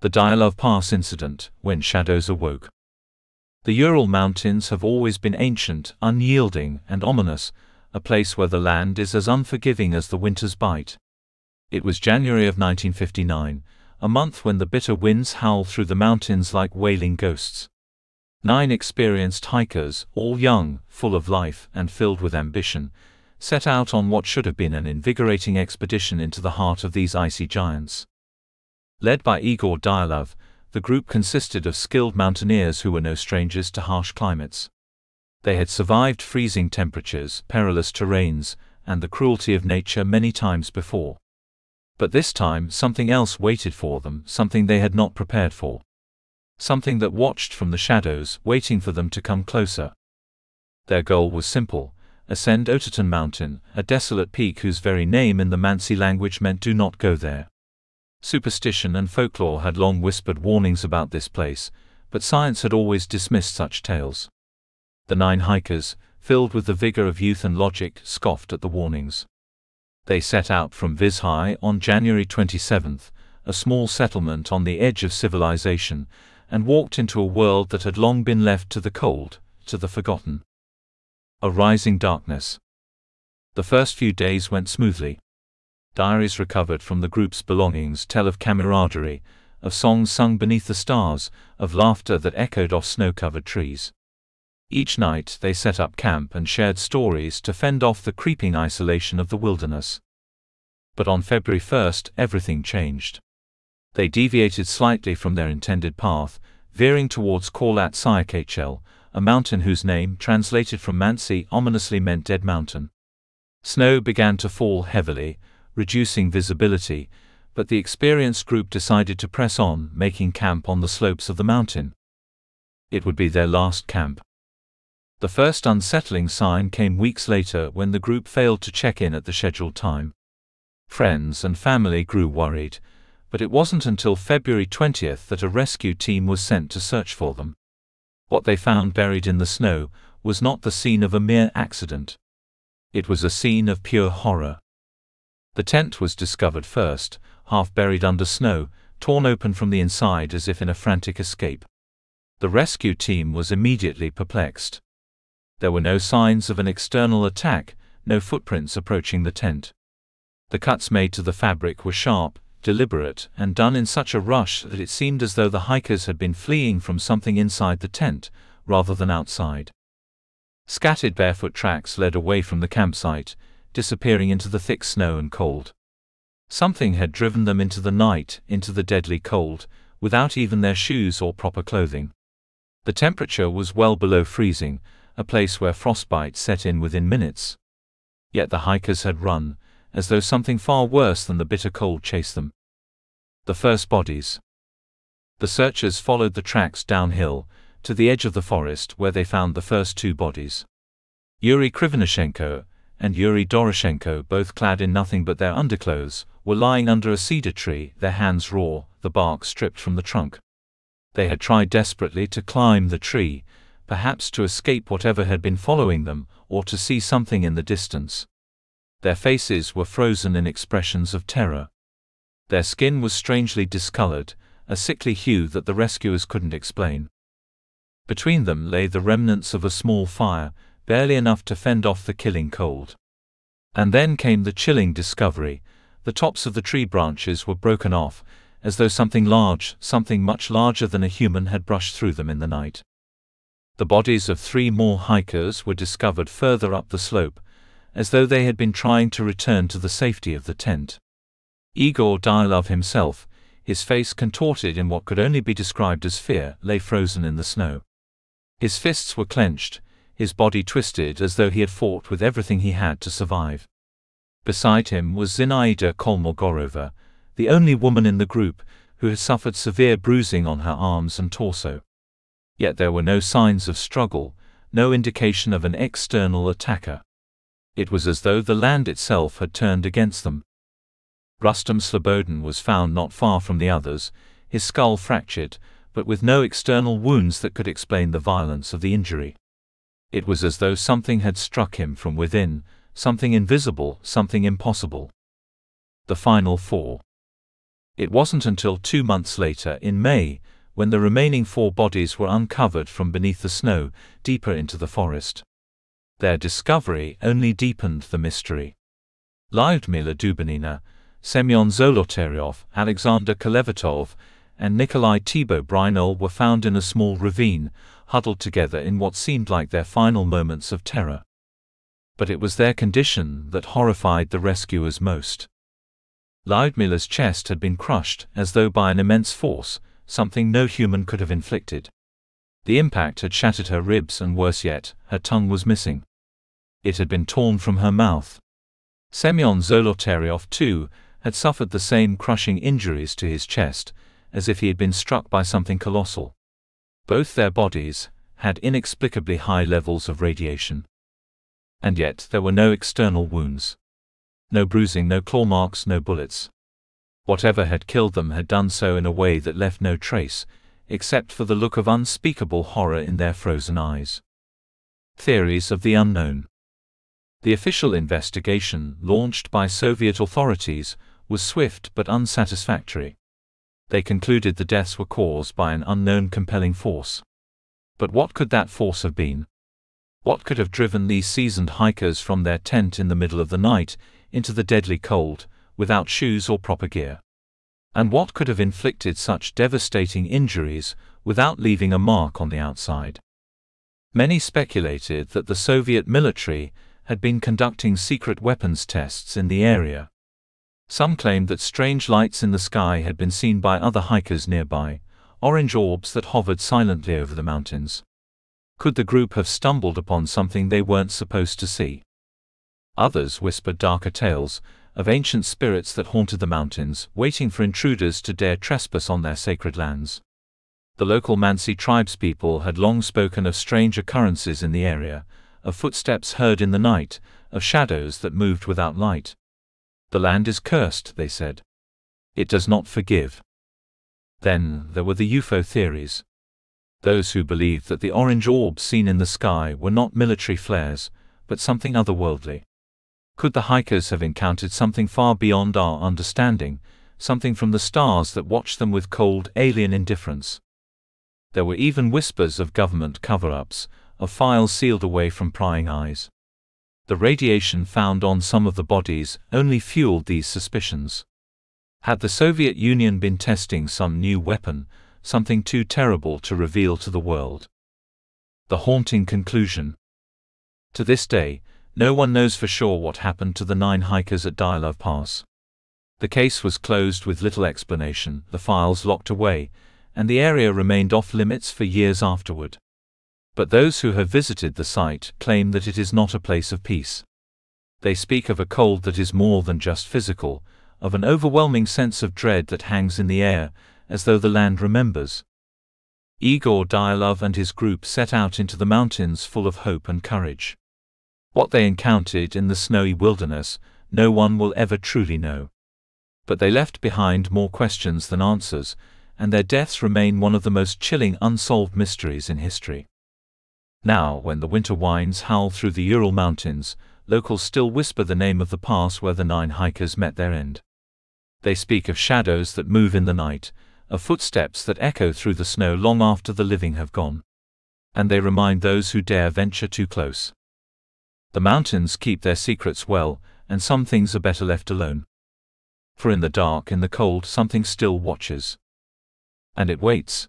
The Dyatlov Pass incident, when shadows awoke. The Ural Mountains have always been ancient, unyielding, and ominous, a place where the land is as unforgiving as the winter's bite. It was January of 1959, a month when the bitter winds howl through the mountains like wailing ghosts. 9 experienced hikers, all young, full of life, and filled with ambition, set out on what should have been an invigorating expedition into the heart of these icy giants. Led by Dyatlov, the group consisted of skilled mountaineers who were no strangers to harsh climates. They had survived freezing temperatures, perilous terrains, and the cruelty of nature many times before. But this time something else waited for them, something they had not prepared for. Something that watched from the shadows, waiting for them to come closer. Their goal was simple: ascend Ural Mountain, a desolate peak whose very name in the Mansi language meant "do not go there." Superstition and folklore had long whispered warnings about this place, but science had always dismissed such tales. The 9 hikers, filled with the vigor of youth and logic, scoffed at the warnings. They set out from Vizhai on January 27, a small settlement on the edge of civilization, and walked into a world that had long been left to the cold, to the forgotten. A rising darkness. The first few days went smoothly. Diaries recovered from the group's belongings tell of camaraderie, of songs sung beneath the stars, of laughter that echoed off snow-covered trees. Each night they set up camp and shared stories to fend off the creeping isolation of the wilderness. But on February 1, everything changed. They deviated slightly from their intended path, veering towards Korlat Syakhl, a mountain whose name, translated from Mansi, ominously meant Dead Mountain. Snow began to fall heavily, reducing visibility, but the experienced group decided to press on, making camp on the slopes of the mountain. It would be their last camp. The first unsettling sign came weeks later when the group failed to check in at the scheduled time. Friends and family grew worried, but it wasn't until February 20 that a rescue team was sent to search for them. What they found buried in the snow was not the scene of a mere accident. It was a scene of pure horror. The tent was discovered first, half buried under snow, torn open from the inside as if in a frantic escape. The rescue team was immediately perplexed. There were no signs of an external attack, no footprints approaching the tent. The cuts made to the fabric were sharp, deliberate, and done in such a rush that it seemed as though the hikers had been fleeing from something inside the tent, rather than outside. Scattered barefoot tracks led away from the campsite, disappearing into the thick snow and cold. Something had driven them into the night, into the deadly cold, without even their shoes or proper clothing. The temperature was well below freezing, a place where frostbite set in within minutes. Yet the hikers had run, as though something far worse than the bitter cold chased them. The first bodies. The searchers followed the tracks downhill, to the edge of the forest where they found the first 2 bodies. Yuri Krivonishenko and Yuri Doroshenko, both clad in nothing but their underclothes, were lying under a cedar tree, their hands raw, the bark stripped from the trunk. They had tried desperately to climb the tree, perhaps to escape whatever had been following them, or to see something in the distance. Their faces were frozen in expressions of terror. Their skin was strangely discolored, a sickly hue that the rescuers couldn't explain. Between them lay the remnants of a small fire, barely enough to fend off the killing cold. And then came the chilling discovery: the tops of the tree branches were broken off, as though something large, something much larger than a human, had brushed through them in the night. The bodies of 3 more hikers were discovered further up the slope, as though they had been trying to return to the safety of the tent. Igor Dyatlov himself, his face contorted in what could only be described as fear, lay frozen in the snow. His fists were clenched, his body twisted as though he had fought with everything he had to survive. Beside him was Zinaida Kolmogorova, the only woman in the group, who had suffered severe bruising on her arms and torso. Yet there were no signs of struggle, no indication of an external attacker. It was as though the land itself had turned against them. Rustam Slobodin was found not far from the others, his skull fractured, but with no external wounds that could explain the violence of the injury. It was as though something had struck him from within, something invisible, something impossible. The final 4. It wasn't until 2 months later, in May, when the remaining 4 bodies were uncovered from beneath the snow, deeper into the forest. Their discovery only deepened the mystery. Lyudmila Dubinina, Semyon Zolotaryov, Alexander Kolevatov, and Nikolai Thibault-Brinol were found in a small ravine, huddled together in what seemed like their final moments of terror. But it was their condition that horrified the rescuers most. Lyudmila's chest had been crushed, as though by an immense force, something no human could have inflicted. The impact had shattered her ribs, and worse yet, her tongue was missing. It had been torn from her mouth. Semyon Zolotaryov, too, had suffered the same crushing injuries to his chest, as if he had been struck by something colossal. Both their bodies had inexplicably high levels of radiation. And yet there were no external wounds. No bruising, no claw marks, no bullets. Whatever had killed them had done so in a way that left no trace, except for the look of unspeakable horror in their frozen eyes. Theories of the unknown. The official investigation, launched by Soviet authorities, was swift but unsatisfactory. They concluded the deaths were caused by an unknown compelling force. But what could that force have been? What could have driven these seasoned hikers from their tent in the middle of the night into the deadly cold, without shoes or proper gear? And what could have inflicted such devastating injuries without leaving a mark on the outside? Many speculated that the Soviet military had been conducting secret weapons tests in the area. Some claimed that strange lights in the sky had been seen by other hikers nearby, orange orbs that hovered silently over the mountains. Could the group have stumbled upon something they weren't supposed to see? Others whispered darker tales of ancient spirits that haunted the mountains, waiting for intruders to dare trespass on their sacred lands. The local Mansi tribespeople had long spoken of strange occurrences in the area, of footsteps heard in the night, of shadows that moved without light. The land is cursed, they said. It does not forgive. Then there were the UFO theories. Those who believed that the orange orbs seen in the sky were not military flares, but something otherworldly. Could the hikers have encountered something far beyond our understanding, something from the stars that watched them with cold, alien indifference? There were even whispers of government cover-ups, of files sealed away from prying eyes. The radiation found on some of the bodies only fueled these suspicions. Had the Soviet Union been testing some new weapon, something too terrible to reveal to the world? The haunting conclusion. To this day, no one knows for sure what happened to the 9 hikers at Dyatlov Pass. The case was closed with little explanation, the files locked away, and the area remained off-limits for years afterward. But those who have visited the site claim that it is not a place of peace. They speak of a cold that is more than just physical, of an overwhelming sense of dread that hangs in the air, as though the land remembers. Igor Dyatlov and his group set out into the mountains full of hope and courage. What they encountered in the snowy wilderness, no one will ever truly know. But they left behind more questions than answers, and their deaths remain one of the most chilling unsolved mysteries in history. Now, when the winter winds howl through the Ural Mountains, locals still whisper the name of the pass where the 9 hikers met their end. They speak of shadows that move in the night, of footsteps that echo through the snow long after the living have gone. And they remind those who dare venture too close. The mountains keep their secrets well, and some things are better left alone. For in the dark, in the cold, something still watches. And it waits.